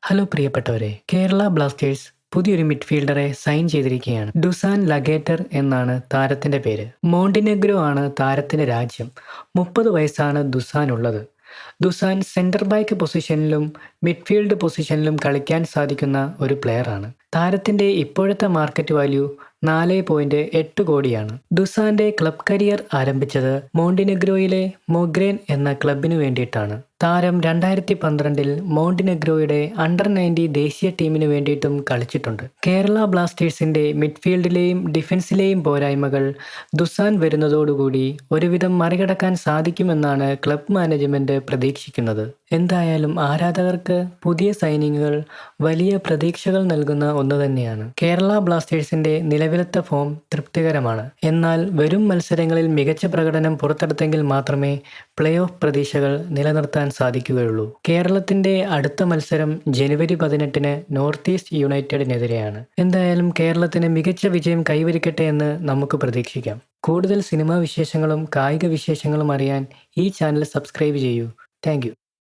Hello പ്രിയപ്പെട്ടവരെ, Kerala Blasters പുതിയൊരു മിഡ്ഫീൽഡറെ sign ചെയ്തിരിക്കുകയാണ്. ഡുസാൻ ലഗേറ്റർ എന്നാണ് താരത്തിന്റെ പേര്. മോണ്ടിനെഗ്രോ ആണ് താരത്തിന്റെ രാജ്യം. 30 വയസ്സാണ് ദുസാനുള്ളത്. ദുസാൻ സെന്റർ ബാക്ക് പൊസിഷനിലും മിഡ്ഫീൽഡ് പൊസിഷനിലും കളിക്കാൻ സാധിക്കുന്ന ഒരു പ്ലെയറാണ്. താരത്തിന്റെ ഇപ്പോഴത്തെ മാർക്കറ്റ് വാല്യൂ 4.8 കോടിയാണ്. ദുസാന്റെ ക്ലബ് കരിയർ ആരംഭിച്ചത് മോണ്ടിനെഗ്രോയിലെ മൊഗ്രേൻ എന്ന ക്ലബിനു വേണ്ടിയിട്ടാണ്. താരം 2012-ൽ മോണ്ടിനെഗ്രോയുടെ അണ്ടർ 90 ദേശീയ ടീമിനു വേണ്ടിയിട്ടും കളിച്ചിട്ടുണ്ട്. കേരള ബ്ലാസ്റ്റേഴ്സിന്റെ മിഡ്ഫീൽഡിലെയും ഡിഫൻസിലെയും പോരായ്മകൾ ദുസാൻ വരുന്നതോടുകൂടി ഒരുവിധം മറികടക്കാൻ സാധിക്കുമെന്നാണ് ക്ലബ് മാനേജ്മെന്റ് പ്രതീക്ഷിക്കുന്നത്. എന്തായാലും ആരാധകർക്ക് പുതിയ സൈനിങ്ങുകൾ വലിയ പ്രതീക്ഷകൾ നൽകുന്ന ഒന്ന് തന്നെയാണ്. കേരള ബ്ലാസ്റ്റേഴ്സിന്റെ നിലവിലത്തെ ഫോം തൃപ്തികരമാണ്. എന്നാൽ വരും മത്സരങ്ങളിൽ മികച്ച പ്രകടനം പുറത്തെടുത്തെങ്കിൽ മാത്രമേ പ്ലേ ഓഫ് പ്രതീക്ഷകൾ നിലനിർത്താൻ സാധിക്കുകയുള്ളൂ. കേരളത്തിന്റെ അടുത്ത മത്സരം ജനുവരി 18-ന് നോർത്ത് ഈസ്റ്റ് യുണൈറ്റഡിനെതിരെയാണ്. എന്തായാലും കേരളത്തിന് മികച്ച വിജയം കൈവരിക്കട്ടെ എന്ന് നമുക്ക് പ്രതീക്ഷിക്കാം. കൂടുതൽ സിനിമാ വിശേഷങ്ങളും കായിക വിശേഷങ്ങളും അറിയാൻ ഈ ചാനൽ സബ്സ്ക്രൈബ് ചെയ്യൂ. Thank you.